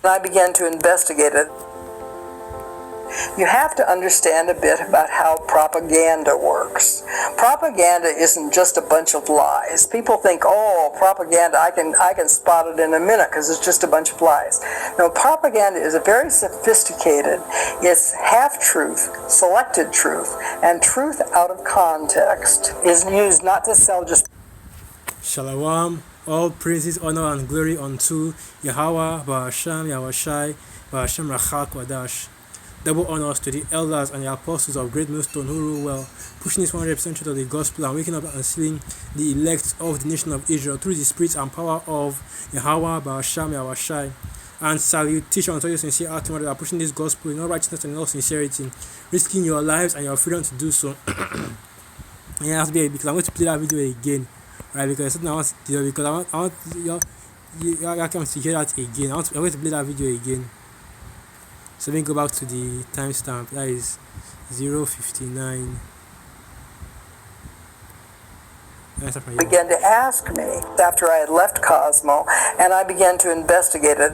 I began to investigate it. You have to understand a bit about how propaganda works. Propaganda isn't just a bunch of lies. People think, oh, propaganda, I can spot it in a minute because it's just a bunch of lies. No, propaganda is a very sophisticated, it's half-truth, selected truth, and truth out of context is used not to sell just... Shalom, all praises, honor, and glory unto Yahweh, Ba'asham, Yahweh Ba'asham Rachak Wadash. Double honors to the elders and the apostles of Great Millstone who rule well, pushing this 100% truth of the gospel and waking up and sealing the elect of the nation of Israel through the spirit and power of Yahweh, Ba'asham, Yahweh. And salutation to you sincere heart that are pushing this gospel in all righteousness and in all sincerity, risking your lives and your freedom to do so. Yeah, because I'm going to play that video again, right? Because something I want to do, because I want you come to hear that again. I'm going to play that video again. So let me go back to the timestamp. That is 0:59. Began to ask me after I had left Cosmo, and I began to investigate it.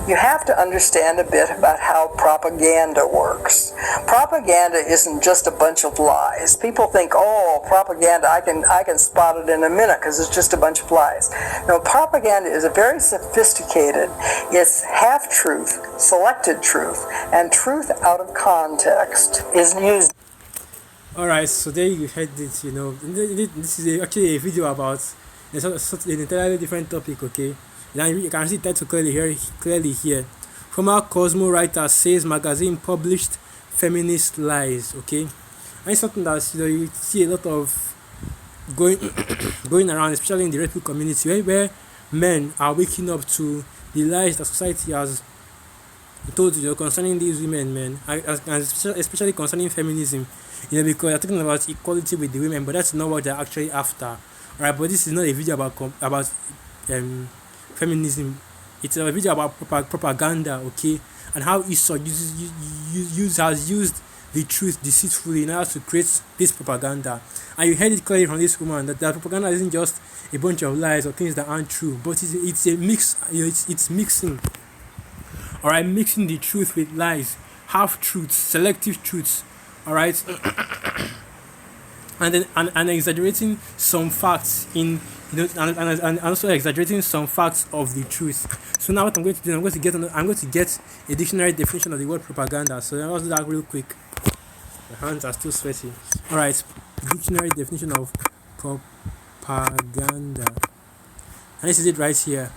You have to understand a bit about how propaganda works. Propaganda isn't just a bunch of lies. People think, oh, propaganda, I can spot it in a minute because it's just a bunch of lies. No, propaganda is a very sophisticated, it's half-truth, selected truth, and truth out of context is used. Alright, so there you heard it, you know. This is actually a video about an entirely different topic, okay? You can see the title clearly here. Former Cosmo writer says magazine published feminist lies, okay? And it's something that you see a lot of going around, especially in the red pill community, where men are waking up to the lies that society has told concerning these women, men, and especially concerning feminism, because they're talking about equality with the women, but that's not what they're actually after, right? But this is not a video about feminism. It's a video about propaganda, okay, and how Esau has used the truth deceitfully in order to create this propaganda. And you heard it clearly from this woman that propaganda isn't just a bunch of lies or things that aren't true, but it's a mix. It's mixing. All right, mixing the truth with lies, half truths, selective truths. All right, and then and exaggerating some facts in and also exaggerating some facts of the truth. So now what I'm going to do, I'm going to get a dictionary definition of the word propaganda. So let's do that real quick. My hands are still sweaty. All right, dictionary definition of propaganda, and this is it right here.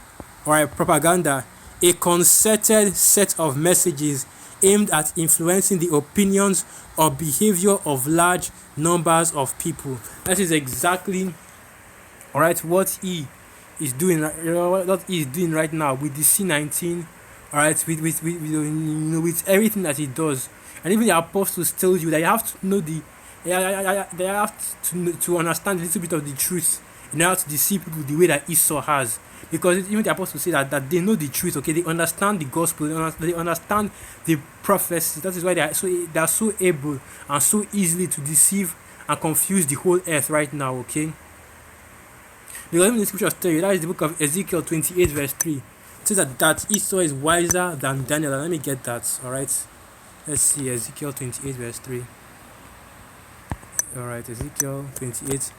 All right, propaganda. A concerted set of messages aimed at influencing the opinions or behavior of large numbers of people. That is exactly, all right, what he is doing. What he is doing right now with the C19. All right, with everything that he does, and even the apostles tell you that you have to know they have to understand a little bit of the truth in order to deceive people the way that Esau has. Because even the apostles say that they know the truth, okay? They understand the gospel, they understand the prophecy. That is why they are so able and so easily to deceive and confuse the whole earth right now, okay? Because even the scriptures tell you, that is the book of Ezekiel 28 verse 3. It says that Esau is wiser than Daniel. And let me get that, alright? Let's see, Ezekiel 28 verse 3. Alright, Ezekiel 28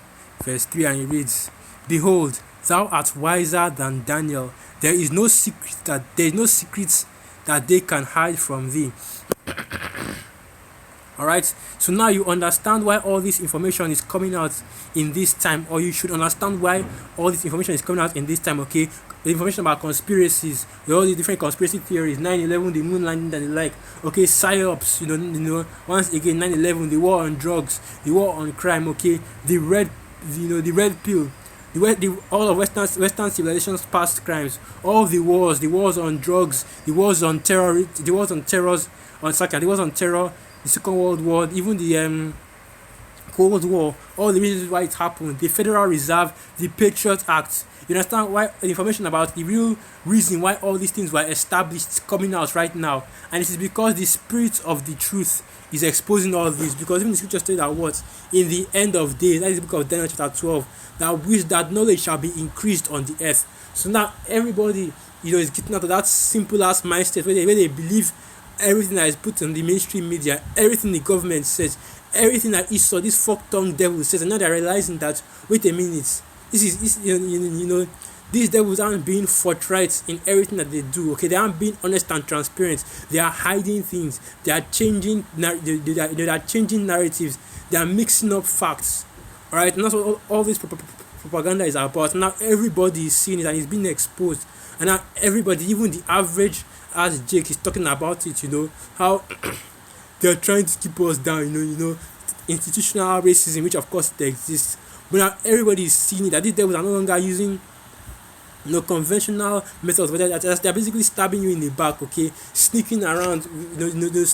verse 3, and it reads, "Behold, thou art wiser than Daniel. There is no secrets that they can hide from thee." Alright, so now you understand why all this information is coming out in this time, or you should understand why all this information is coming out in this time, okay? The information about conspiracies, all the different conspiracy theories, 9/11, the moon landing and the like, okay, psyops, once again, 9/11, the war on drugs, the war on crime, okay, the red pill, all of Western civilization's past crimes, all the wars on drugs, the wars on terror, the wars on terror, the Second World War, even the Cold War, all the reasons why it happened, the Federal Reserve, the Patriot Act. You understand why the information about the real reason why all these things were established is coming out right now, and it is because the spirit of the truth is exposing all this. Because even the scripture says that what in the end of days, that is the book of Daniel chapter 12, that knowledge shall be increased on the earth. So now everybody It's getting out of that simple ass mindset where they believe everything that is put on the mainstream media, everything the government says, everything that Esau, this fuck-tongue devil says, and now they're realizing that, wait a minute, these devils aren't being forthright in everything that they do. Okay, they aren't being honest and transparent. They are hiding things. They are changing. They are changing narratives. They are mixing up facts. All right, and that's what all this propaganda is about. Now everybody is seeing it and it's being exposed. And now everybody, even the average as Jake, is talking about it. How they're trying to keep us down. Institutional racism, which of course it exists. But now everybody is seeing it that these devils are no longer using conventional methods, but they're basically stabbing you in the back, okay, sneaking around,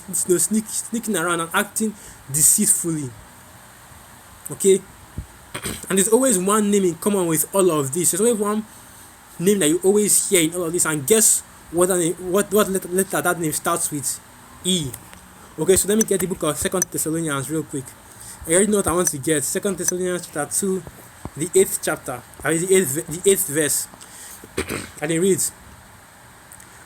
sneaking around and acting deceitfully, okay. And there's always one name in common with all of this. There's always one name that you always hear in all of this, and guess what letter that name starts with? E. Okay, so let me get the book of 2 Thessalonians real quick. I already know what I want to get. 2 Thessalonians chapter 2, the 8th chapter, the 8th verse. And it reads,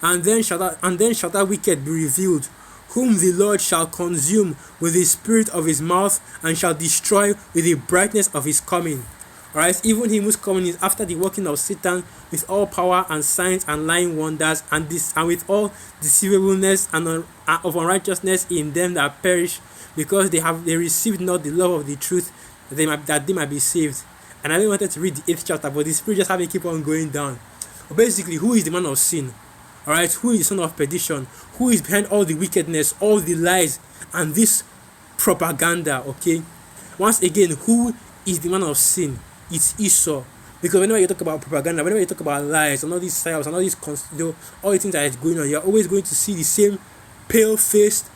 and then shall that wicked be revealed, whom the Lord shall consume with the spirit of his mouth, and shall destroy with the brightness of his coming. Alright, even him whose coming is after the working of Satan, with all power and signs and lying wonders, and with all deceivableness and of unrighteousness in them that perish, because they received not the love of the truth, that they might be saved. And I really wanted to read the 8th chapter, but the spirit just had me keep on going down. But basically, who is the man of sin? Alright, who is the son of perdition? Who is behind all the wickedness, all the lies, and this propaganda, okay? Once again, who is the man of sin? It's Esau. Because whenever you talk about propaganda, whenever you talk about lies, and all these psyops, and all these, all the things that is going on, you're always going to see the same pale-faced,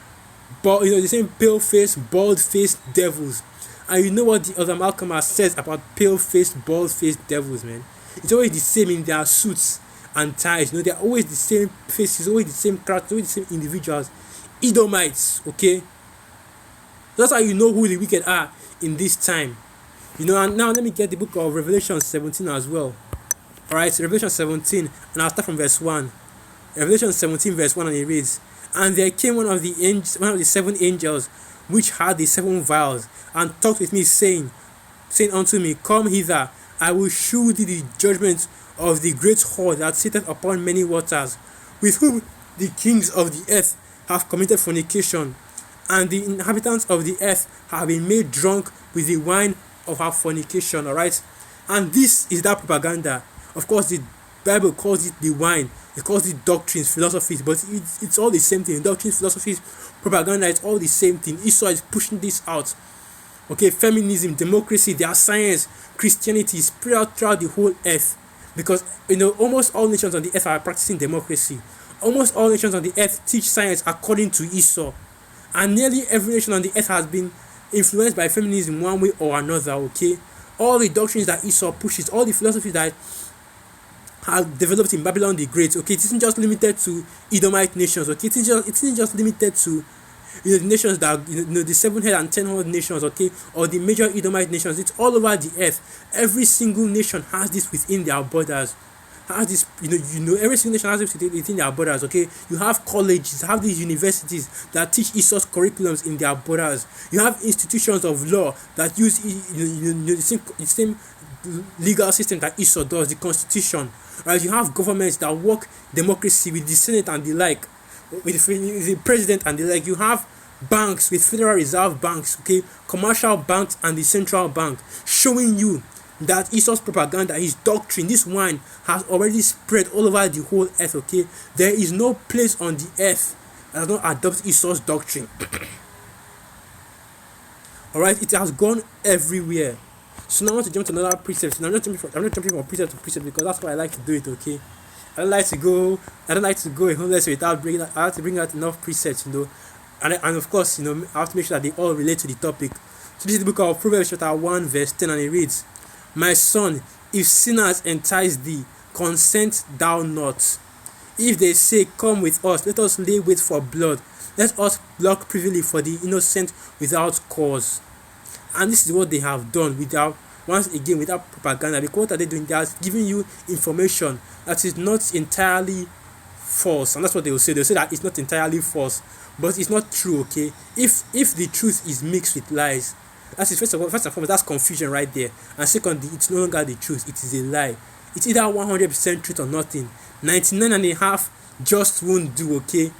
bald-faced devils. And you know what the other Malcolm says about pale-faced, bald-faced devils, man? It's always the same in their suits and ties. They're always the same faces, always the same characters, always the same individuals. Edomites, okay? That's how you know who the wicked are in this time. And now let me get the book of Revelation 17 as well. Alright, Revelation 17, and I'll start from verse 1. Revelation 17, verse 1, and it reads, and there came one of the 7 angels, which had the 7 vials, and talked with me, saying unto me, come hither, I will shew thee the judgment of the great whore that sitteth upon many waters, with whom the kings of the earth have committed fornication, and the inhabitants of the earth have been made drunk with the wine of her fornication. Alright, and this is that propaganda. Of course, the Bible calls it the wine. It calls it doctrines, philosophies, but it's all the same thing. Doctrines, philosophies, propaganda, it's all the same thing. Esau is pushing this out. Okay, feminism, democracy, their science, Christianity is spread out throughout the whole earth. Because, almost all nations on the earth are practicing democracy. Almost all nations on the earth teach science according to Esau. And nearly every nation on the earth has been influenced by feminism one way or another, okay? All the doctrines that Esau pushes, all the philosophies that have developed in Babylon the Great, okay? It isn't just limited to Edomite nations, okay? It isn't just limited to the nations that the 7 head and 10 horn nations, okay, or the major Edomite nations. It's all over the earth. Every single nation has this within their borders. Has this, every single nation has this within their borders. Okay, you have colleges, have these universities that teach Esau's curriculums in their borders. You have institutions of law that use the same legal system that Esau does, the Constitution. Right? You have governments that work democracy with the Senate and the like, with the president and the like. You have banks with Federal Reserve banks, okay, commercial banks and the central bank, showing you that Esau's propaganda, his doctrine, this wine has already spread all over the whole earth, okay? There is no place on the earth that does not adopt Esau's doctrine. Alright, it has gone everywhere. So now I want to jump to another precept. I'm not jumping from precept to precept because that's why I like to do it, okay? I don't like to go a whole lesson without bringing out, I have to bring out enough precepts, and of course, I have to make sure that they all relate to the topic. So this is the book of Proverbs chapter 1 verse 10, and it reads, my son, if sinners entice thee, consent thou not. If they say, come with us, let us lay wait for blood. Let us block privily for the innocent without cause. And this is what they have done once again without propaganda. Because what are they doing? They are giving you information that is not entirely false, and that's what they will say. They'll say that it's not entirely false, but it's not true. Okay, if the truth is mixed with lies, that is first and foremost, that's confusion right there. And secondly, it's no longer the truth; it is a lie. It's either 100% truth or nothing. 99 and a half just won't do. Okay,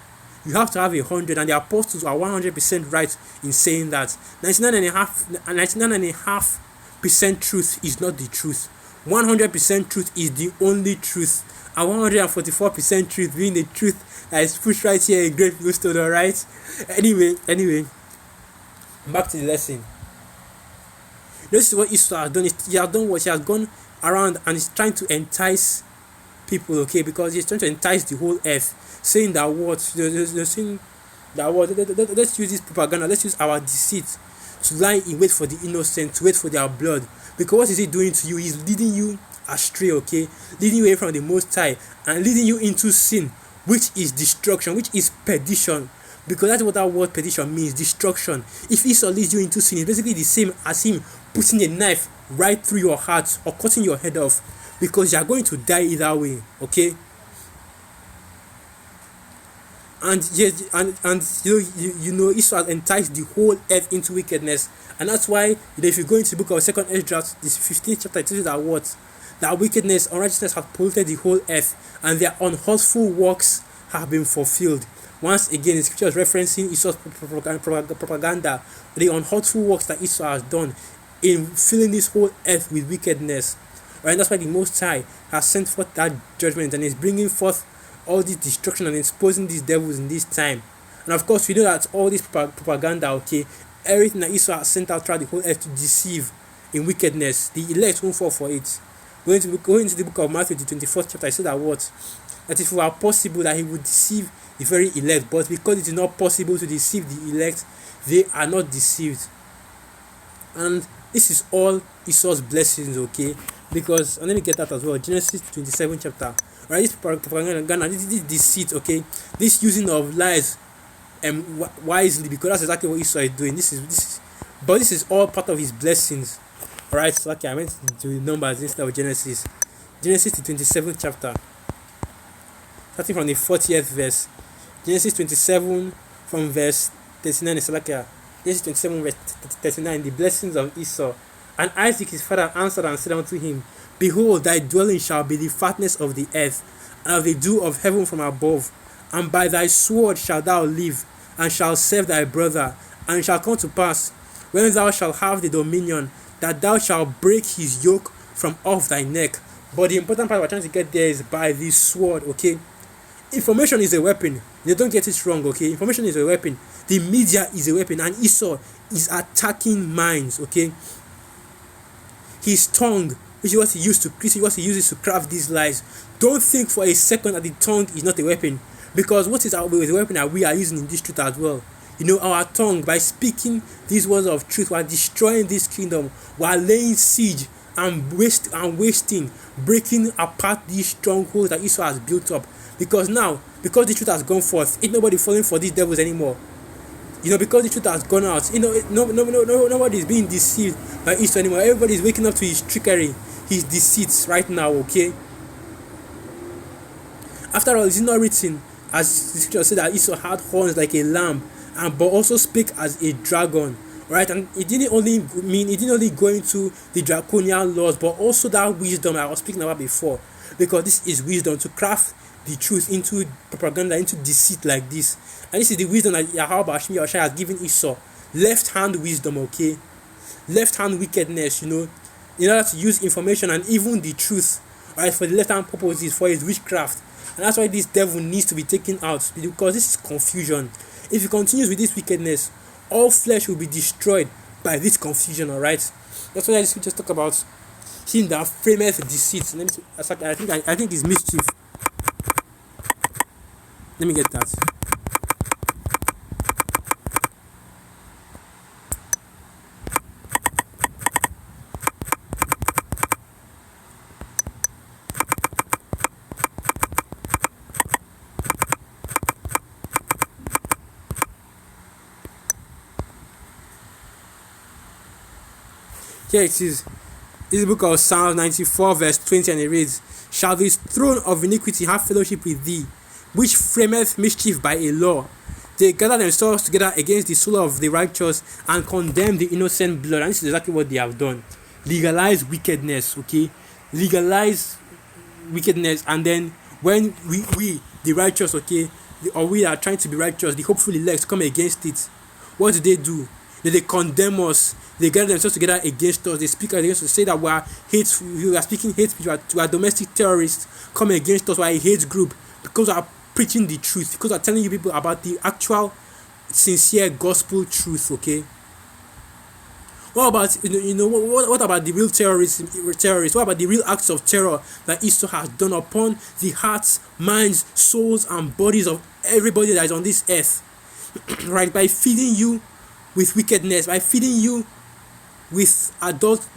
you have to have 100, and the apostles are 100% right in saying that 99.5% truth is not the truth. 100% truth is the only truth, and 144% truth being the truth that is pushed right here in Great Bluestone. All right. Anyway, back to the lesson. This is what Esau has done. He has done what he has gone around and is trying to entice people. Okay, because he's trying to entice the whole earth, saying that what they're saying that what let's use this propaganda, let's use our deceit to lie in wait for the innocent, to wait for their blood. Because what is he doing to you? He's leading you astray, okay, leading you away from the Most High and leading you into sin, which is destruction, which is perdition. Because that's what that word perdition means, destruction. If Esau leads you into sin, it's basically the same as him putting a knife right through your heart or cutting your head off, because you are going to die either way, okay. And yes, and you know Esau has enticed the whole earth into wickedness, and that's why if you go into the book of Second Ezra, this 15th chapter, it tells you that what that wickedness, unrighteousness have polluted the whole earth, and their unhealthful works have been fulfilled. Once again, the scripture is referencing Esau's propaganda, the unhealthful works that Esau has done in filling this whole earth with wickedness. Right, and that's why the Most High has sent forth that judgment and is bringing forth all this destruction and exposing these devils in this time. And of course, we know that all this propaganda, okay, everything that Esau has sent out throughout the whole earth to deceive in wickedness, the elect won't fall for it. Going into the book of Matthew, the 24th chapter, I said that what? That if it were possible that he would deceive the very elect, but because it is not possible to deceive the elect, they are not deceived. And this is all Esau's blessings, okay? Because, and let me get that as well, Genesis 27 chapter. Right, this propaganda, this deceit, okay, this using of lies wisely, because that's exactly what Esau is doing. This is all part of his blessings. Alright, so okay, I went to Numbers instead of Genesis. Genesis the 27th chapter, starting from the 40th verse. Genesis 27 from verse 39 is like Genesis 27 verse 39, the blessings of Esau. And Isaac his father answered and said unto him, Behold, thy dwelling shall be the fatness of the earth, and of the dew of heaven from above. And by thy sword shalt thou live, and shalt serve thy brother. And it shall come to pass, when thou shalt have the dominion, that thou shalt break his yoke from off thy neck. But the important part we're trying to get there is by this sword, okay? Information is a weapon. They don't get it wrong, okay? Information is a weapon. The media is a weapon, and Esau is attacking minds, okay? His tongue, which is what he uses to craft these lies. Don't think for a second that the tongue is not a weapon, because what is a weapon that we are using in this truth as well? You know, our tongue, by speaking these words of truth, we are destroying this kingdom. We are laying siege and wasting, breaking apart these strongholds that Esau has built up. Because now, because the truth has gone forth, ain't nobody falling for these devils anymore. You know, because the truth has gone out, you know, nobody is being deceived by Esau anymore. Everybody is waking up to his trickery, his deceits right now, okay? After all, it's not written, as the scripture said, that Esau had horns like a lamb, but also spake as a dragon, right? And it didn't only go into the draconian laws, but also that wisdom I was speaking about before, because this is wisdom to craft the truth into propaganda, into deceit like this. And this is the wisdom that Yahweh has given Esau. Left hand wisdom, okay? Left hand wickedness, you know, in order to use information and even the truth, right, for the left hand purposes, for his witchcraft. And that's why this devil needs to be taken out, because this is confusion. If he continues with this wickedness, all flesh will be destroyed by this confusion, alright? That's why we just talk about him that frameth deceit. I think it's mischief. Let me get that. Here it is. This is the book of Psalm 94 verse 20, and it reads, "Shall this throne of iniquity have fellowship with thee, which frameth mischief by a law? They gather themselves together against the soul of the righteous and condemn the innocent blood." And this is exactly what they have done. Legalize wickedness, okay? Legalize wickedness, and then when we the righteous, okay, or we are trying to be righteous, the hopeful elect come against it. What do? They condemn us. They gather themselves together against us. They speak against us, say that we are hateful, we are speaking hate speech, we are domestic terrorists, come against us, we are a hate group, because we are preaching the truth, because we are telling you people about the actual sincere gospel truth, okay? What about what about the real terrorists? What about the real acts of terror that Esau has done upon the hearts, minds, souls, and bodies of everybody that is on this earth? Right, by feeding you with wickedness, by feeding you with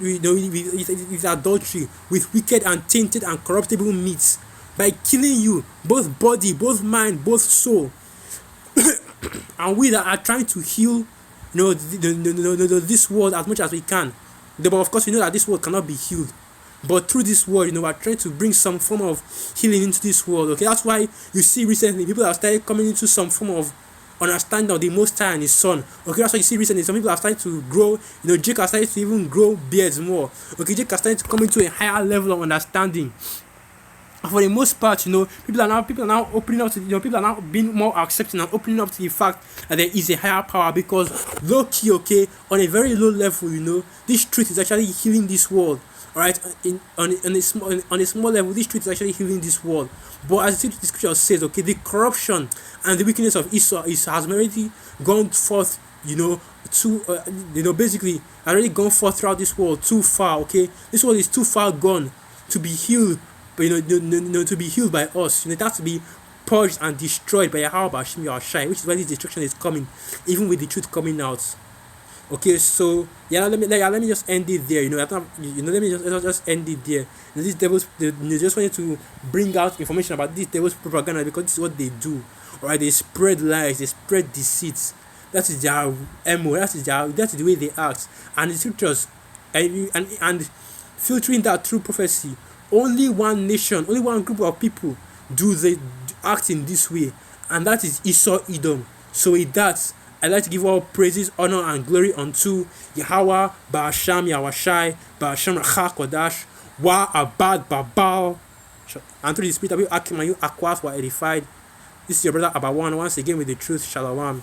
with adultery, with wicked and tainted and corruptible meats, by killing you, both body, both mind, both soul. And we that are trying to heal, this world as much as we can. But of course, we know that this world cannot be healed. But through this world, we're trying to bring some form of healing into this world. Okay, that's why you see recently people have started coming into some form of understanding of the Most High and His Son. Okay, that's why you see recently some people have started to grow. Jake has started to even grow beards more. Okay, Jake has started to come into a higher level of understanding. For the most part, people are now opening up to, people are now being more accepting and opening up to the fact that there is a higher power, because low key, okay, on a very low level, this truth is actually healing this world. All right, on a small level, this truth is actually healing this world. But as the scripture says, okay, the corruption and the wickedness of Esau has already gone forth, basically already gone forth throughout this world too far. Okay, this world is too far gone to be healed. But to be healed by us, it has to be purged and destroyed by Yahweh Bashim Yahshai, which is why this destruction is coming, even with the truth coming out. Okay, so let me just end it there. Let me just end it there. These devils, they just wanted to bring out information about this devil's propaganda, because this is what they do. Alright, they spread lies, they spread deceits. That is their MO. That is the way they act. And the scriptures, and filtering that through prophecy. Only one nation, only one group of people do they act in this way, and that is Esau Edom. So with that, I'd like to give all praises, honor, and glory unto Yahweh, Ba'asham Yahwashai, Ba'asham Rachak Kodash, Wa Abad Babal, and through the Spirit of you Akim and you Akwas were edified. This is your brother Abawan once again with the truth. Shalom.